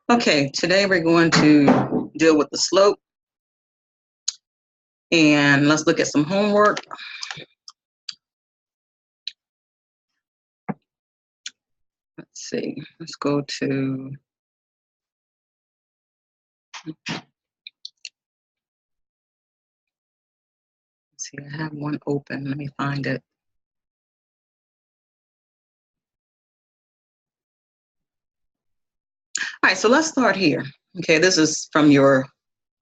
Okay, today we're going to deal with the slope, and let's look at some homework. Let's see, let's go to, let's see, I have one open, let me find it. All right, so let's start here. Okay, this is from your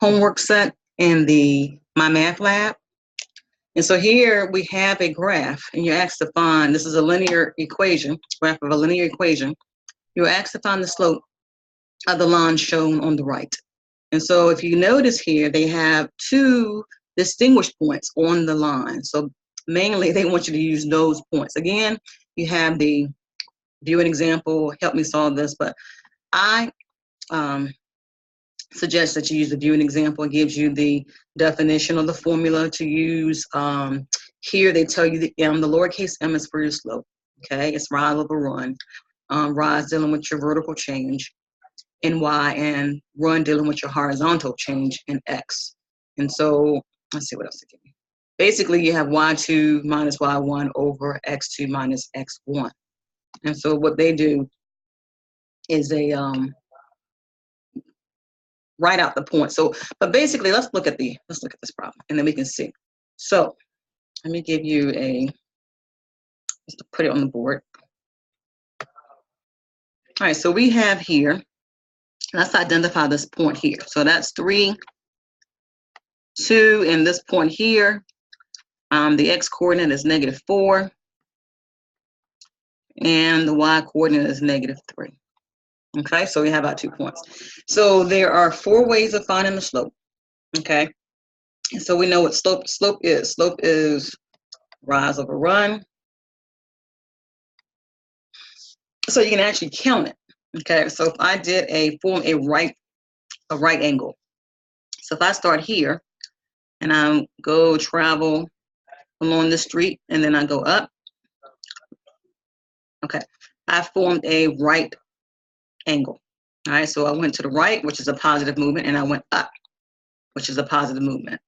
homework set in the My Math Lab. And so here we have a graph, and you're asked to find, this is a linear equation, graph of a linear equation. You're asked to find the slope of the line shown on the right. And so if you notice here, they have two distinguished points on the line. So mainly they want you to use those points. Again, you have the view an example, help me solve this, but I suggest that you use the view an example. It gives you the definition of the formula to use. Here they tell you the m, the lowercase m is for your slope. Okay, it's rise over run. Rise dealing with your vertical change in y, and run dealing with your horizontal change in x. And so let's see what else to give you. Basically, you have y2 minus y1 over x2 minus x1. And so what they do is they write out the point. So, but basically, let's look at this problem, and then we can see. So let me give you just to put it on the board. All right, so we have here, let's identify this point here. So that's 3, 2, and this point here, the x coordinate is -4, and the y coordinate is -3. Okay, so we have our 2 points. So there are 4 ways of finding the slope. Okay, and so we know what slope is. Slope is rise over run. So you can actually count it. Okay, so if I did form a right angle. So if I start here and I go travel along the street and then I go up. Okay, I formed a right angle. All right, so I went to the right, which is a positive movement, and I went up, which is a positive movement.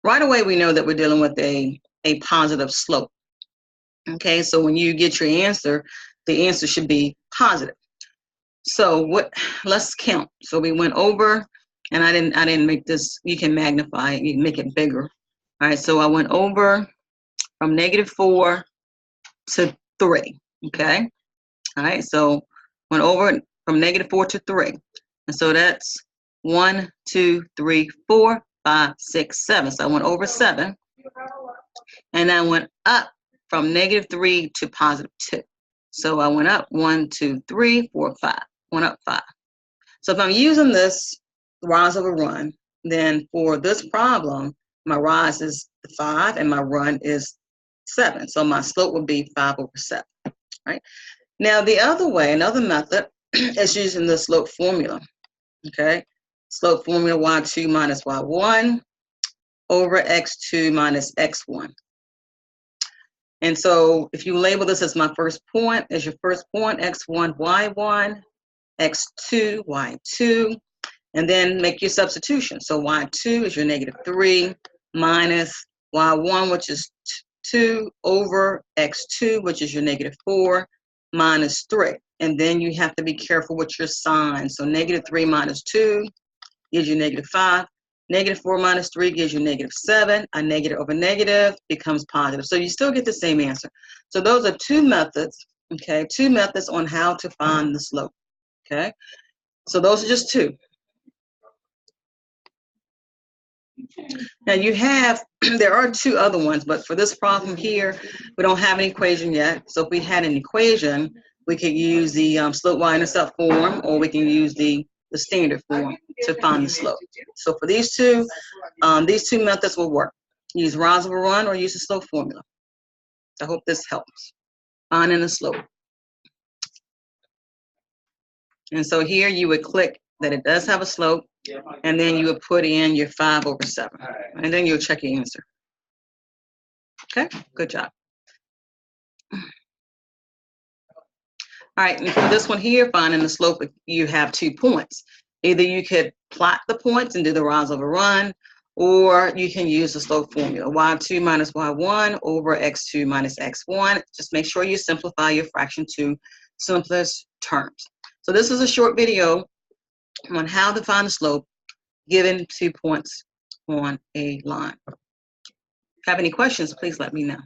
Right away, we know that we're dealing with a positive slope. Okay, so when you get your answer, the answer should be positive. So let's count. So we went over, and I didn't make this, you can magnify it, you can make it bigger. All right, so I went over from -4 to 3, okay? All right, so went over from -4 to 3. And so that's 1, 2, 3, 4, 5, 6, 7. So I went over 7. And I went up from -3 to +2. So I went up 1, 2, 3, 4, 5. Went up 5. So if I'm using this rise over run, then for this problem, my rise is 5 and my run is 7. So my slope would be 5 over 7. Right? Now the other way, another method is using the slope formula. Okay, slope formula y2 minus y1 over x2 minus x1. And so if you label this as my first point, as your first point, x1, y1, x2, y2, and then make your substitution. So y2 is your -3 minus y1, which is 2, over x2, which is your -4, minus 3. And then you have to be careful with your sign. So -3 minus 2 gives you -5. -4 minus 3 gives you -7. A negative over negative becomes positive. So you still get the same answer. So those are 2 methods, okay? 2 methods on how to find the slope, okay? So those are just 2. Now you have, there are 2 other ones, but for this problem here, we don't have an equation yet. So if we had an equation, we could use the slope y-intercept form, or we can use the standard form to find the slope. So for these two methods will work. Use rise over run or use the slope formula. I hope this helps. Finding the slope. And so here you would click that it does have a slope, and then you would put in your 5 over 7, and then you'll check your answer. Okay, good job. All right, and for this one here, finding the slope, you have 2 points. Either you could plot the points and do the rise over run, or you can use the slope formula, y2 minus y1 over x2 minus x1. Just make sure you simplify your fraction to simplest terms. So this is a short video on how to find the slope given 2 points on a line. If you have any questions, please let me know.